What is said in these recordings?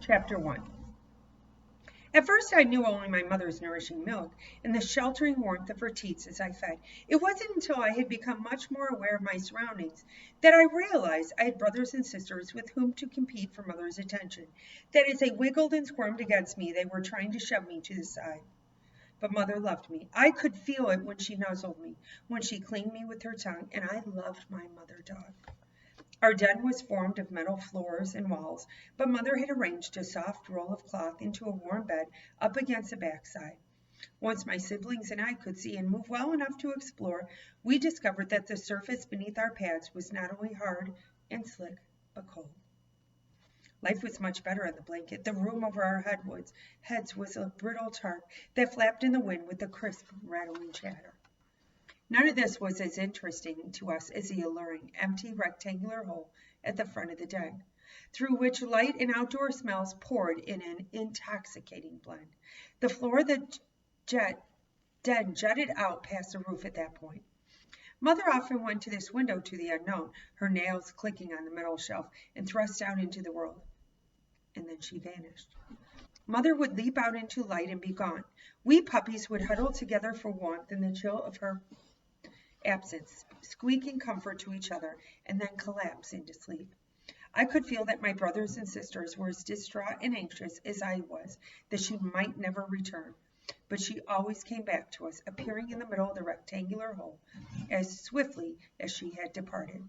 Chapter 1. At first I knew only my mother's nourishing milk and the sheltering warmth of her teats as I fed. It wasn't until I had become much more aware of my surroundings that I realized I had brothers and sisters with whom to compete for mother's attention, that as they wiggled and squirmed against me, they were trying to shove me to the side. But mother loved me. I could feel it when she nuzzled me, when she cleaned me with her tongue, and I loved my mother dog. Our den was formed of metal floors and walls, but mother had arranged a soft roll of cloth into a warm bed up against the backside. Once my siblings and I could see and move well enough to explore, we discovered that the surface beneath our pads was not only hard and slick, but cold. Life was much better on the blanket. The room over our heads was a brittle tarp that flapped in the wind with a crisp, rattling chatter. None of this was as interesting to us as the alluring, empty, rectangular hole at the front of the den, through which light and outdoor smells poured in an intoxicating blend. The floor of the den jutted out past the roof at that point. Mother often went to this window to the unknown, her nails clicking on the metal shelf, and thrust out into the world. And then she vanished. Mother would leap out into light and be gone. We puppies would huddle together for warmth in the chill of her absence, squeak in comfort to each other, and then collapse into sleep. I could feel that my brothers and sisters were as distraught and anxious as I was that she might never return, but she always came back to us, appearing in the middle of the rectangular hole as swiftly as she had departed.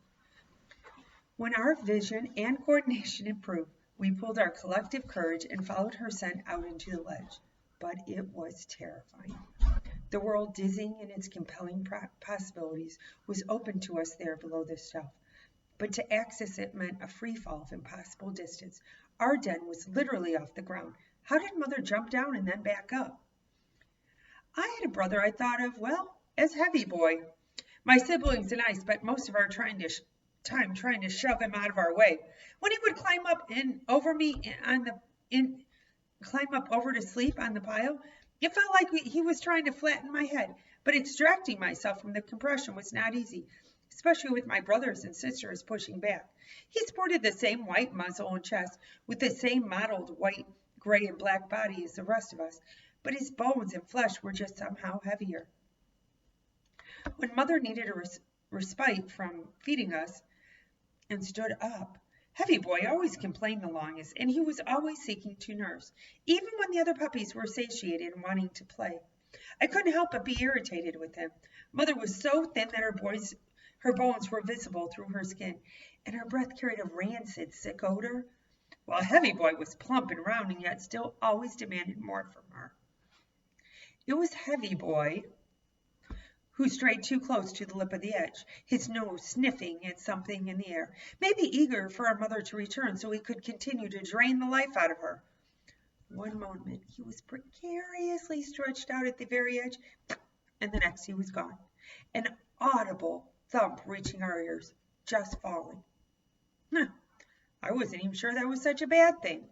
When our vision and coordination improved, we pulled our collective courage and followed her scent out into the ledge, but it was terrifying. The world, dizzying in its compelling possibilities, was open to us there below the shelf, but to access it meant a free fall of impossible distance. Our den was literally off the ground. How did Mother jump down and then back up? I had a brother I thought of, well, as Heavy Boy. My siblings and I spent most of our time trying to shove him out of our way. When he would climb up over to sleep on the pile, it felt like he was trying to flatten my head, but extracting myself from the compression was not easy, especially with my brothers and sisters pushing back. He sported the same white muzzle and chest with the same mottled white, gray, and black body as the rest of us, but his bones and flesh were just somehow heavier. When Mother needed a respite from feeding us and stood up, Heavy Boy always complained the longest, and he was always seeking to nurse, even when the other puppies were satiated and wanting to play. I couldn't help but be irritated with him. Mother was so thin that her bones were visible through her skin, and her breath carried a rancid, sick odor, while Heavy Boy was plump and round and yet still always demanded more from her. It was Heavy Boy who strayed too close to the lip of the edge, his nose sniffing at something in the air, maybe eager for our mother to return so he could continue to drain the life out of her. One moment he was precariously stretched out at the very edge, and the next he was gone, an audible thump reaching our ears, just falling. I wasn't even sure that was such a bad thing.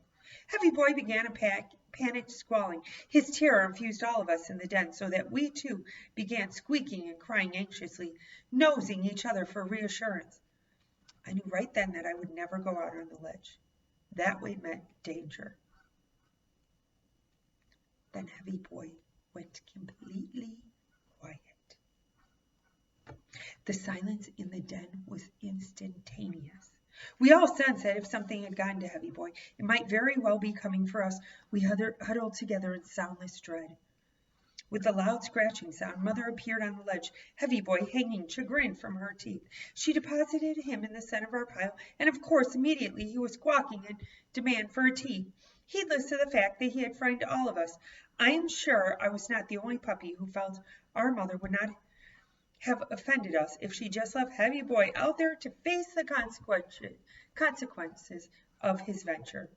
Heavy Boy began a panicked squalling. His terror infused all of us in the den so that we too began squeaking and crying anxiously, nosing each other for reassurance. I knew right then that I would never go out on the ledge. That way meant danger. Then Heavy Boy went completely quiet. The silence in the den was instantaneous. We all sensed that if something had gotten to Heavy Boy, it might very well be coming for us. We huddled together in soundless dread. With a loud scratching sound, Mother appeared on the ledge, Heavy Boy hanging chagrin from her teeth. She deposited him in the center of our pile, and of course immediately he was squawking in demand for a tea, heedless of the fact that he had frightened all of us. I am sure I was not the only puppy who felt our mother would not have offended us if she just left Heavy Boy out there to face the consequences of his venture.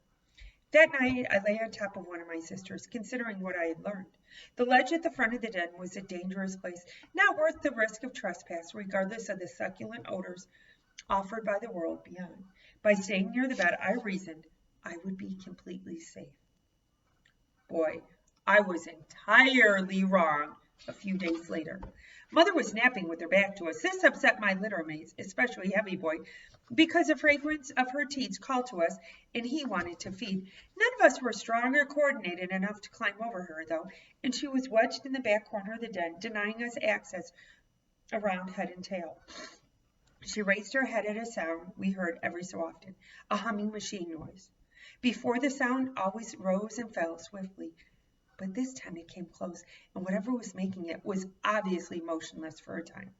That night I lay on top of one of my sisters, considering what I had learned. The ledge at the front of the den was a dangerous place, not worth the risk of trespass, regardless of the succulent odors offered by the world beyond. By staying near the bed, I reasoned I would be completely safe. Boy, I was entirely wrong a few days later. Mother was napping with her back to us. This upset my littermates, especially Heavy Boy, because the fragrance of her teats called to us, and he wanted to feed. None of us were strong or coordinated enough to climb over her, though, and she was wedged in the back corner of the den, denying us access around head and tail. She raised her head at a sound we heard every so often, a humming machine noise. Before the sound always rose and fell swiftly, but this time it came close, and whatever was making it was obviously motionless for a time.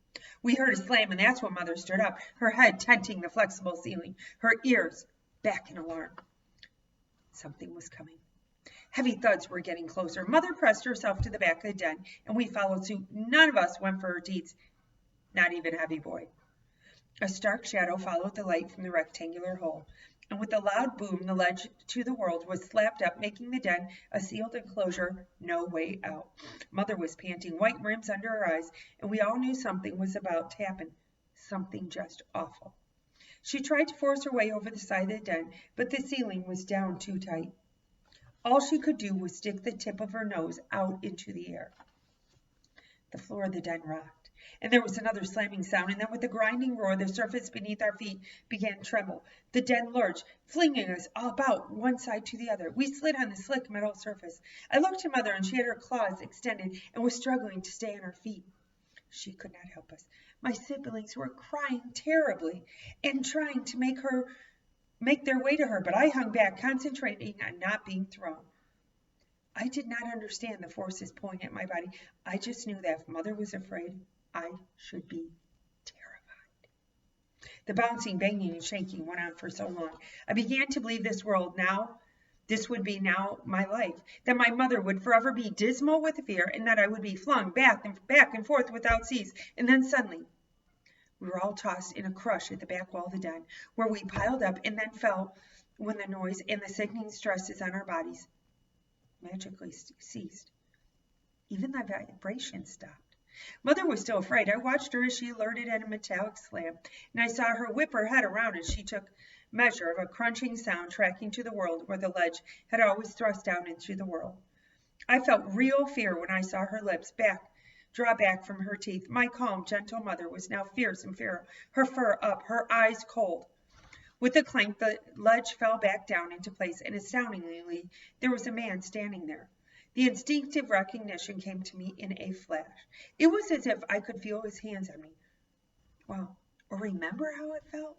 We heard a slam, and that's when Mother stood up, her head tenting the flexible ceiling, her ears back in alarm. Something was coming. Heavy thuds were getting closer. Mother pressed herself to the back of the den, and we followed suit. None of us went for her teats, not even Heavy Boy. A stark shadow followed the light from the rectangular hole, and with a loud boom, the ledge to the world was slapped up, making the den a sealed enclosure, no way out. Mother was panting, white rims under her eyes, and we all knew something was about to happen, something just awful. She tried to force her way over the side of the den, but the ceiling was down too tight. All she could do was stick the tip of her nose out into the air. The floor of the den rocked, and there was another slamming sound, and then with a grinding roar, the surface beneath our feet began to tremble. The den lurched, flinging us all about one side to the other. We slid on the slick metal surface. I looked at Mother, and she had her claws extended and was struggling to stay on her feet. She could not help us. My siblings were crying terribly and trying to make their way to her, but I hung back, concentrating on not being thrown. I did not understand the forces pulling at my body. I just knew that if Mother was afraid, I should be terrified. The bouncing, banging, and shaking went on for so long. I began to believe this would be my life, that my mother would forever be dismal with fear, and that I would be flung back and forth without cease. And then suddenly, we were all tossed in a crush at the back wall of the den, where we piled up and then fell when the noise and the sickening stresses on our bodies magically ceased. Even the vibration stopped. Mother was still afraid. I watched her as she alerted at a metallic slam, and I saw her whip her head around as she took measure of a crunching sound tracking to the world where the ledge had always thrust down into the world. I felt real fear when I saw her lips draw back from her teeth. My calm, gentle mother was now fierce and feral, her fur up, her eyes cold. With a clank, the ledge fell back down into place, and astoundingly, there was a man standing there. The instinctive recognition came to me in a flash. It was as if I could feel his hands on me. Well, or remember how it felt?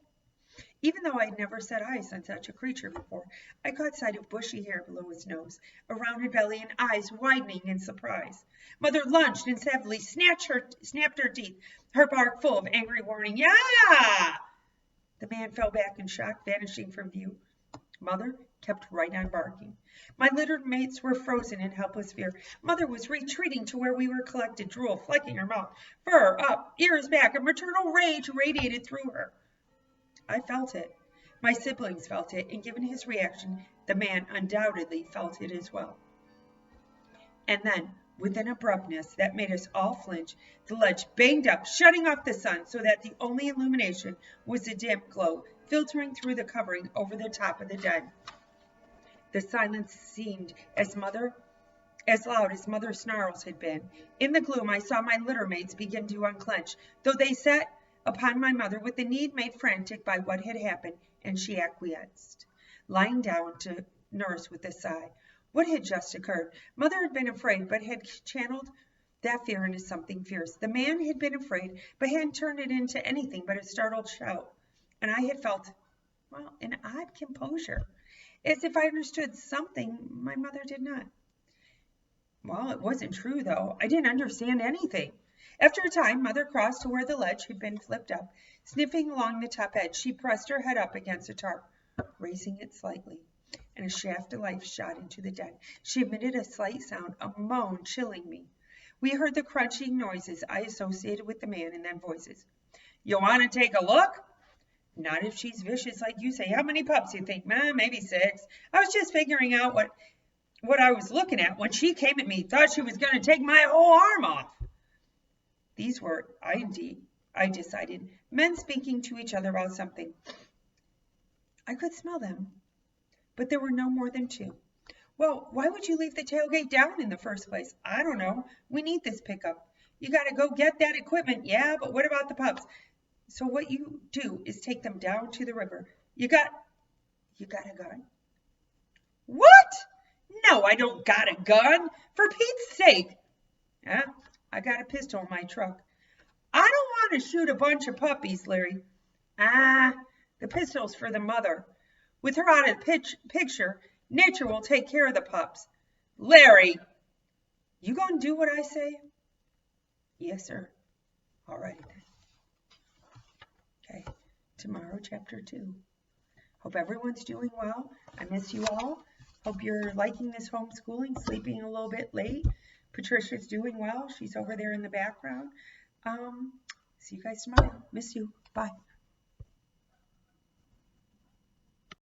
Even though I'd never set eyes on such a creature before, I caught sight of bushy hair below his nose, a rounded belly, and eyes widening in surprise. Mother lunged and savagely snapped her teeth, her bark full of angry warning. Yeah! The man fell back in shock, vanishing from view. Mother kept right on barking. My littered mates were frozen in helpless fear. Mother was retreating to where we were collected, drool flecking her mouth, fur up, ears back, and maternal rage radiated through her. I felt it. My siblings felt it, and given his reaction, the man undoubtedly felt it as well. And then, with an abruptness that made us all flinch, the ledge banged up, shutting off the sun so that the only illumination was a dim glow filtering through the covering over the top of the den. The silence seemed as loud as Mother's snarls had been. In the gloom, I saw my litter mates begin to unclench, though they sat upon my mother with the need made frantic by what had happened, and she acquiesced, lying down to nurse with a sigh. What had just occurred? Mother had been afraid, but had channeled that fear into something fierce. The man had been afraid, but hadn't turned it into anything but a startled shout. And I had felt, an odd composure, as if I understood something my mother did not. Well, it wasn't true, though. I didn't understand anything. After a time, Mother crossed to where the ledge had been flipped up. Sniffing along the top edge, she pressed her head up against the tarp, raising it slightly, and a shaft of light shot into the den. She emitted a slight sound, a moan, chilling me. We heard the crunching noises I associated with the man, and then voices. You want to take a look? Not if she's vicious like you say. How many pups you think? Maybe 6. I was just figuring out what I was looking at when she came at me. Thought she was going to take my whole arm off. These were, I decided, men speaking to each other about something. I could smell them, but there were no more than 2. Well, why would you leave the tailgate down in the first place? I don't know. We need this pickup. You got to go get that equipment. Yeah, but what about the pups? So what you do is take them down to the river. You got a gun? What? No, I don't got a gun. For Pete's sake. Yeah, I got a pistol in my truck. I don't want to shoot a bunch of puppies, Larry. Ah, the pistol's for the mother. With her out of the picture, nature will take care of the pups. Larry, you gonna do what I say? Yes, sir. All right then. Okay, tomorrow, chapter 2. Hope everyone's doing well. I miss you all. Hope you're liking this homeschooling, sleeping a little bit late. Patricia's doing well. She's over there in the background. See you guys tomorrow. Miss you. Bye.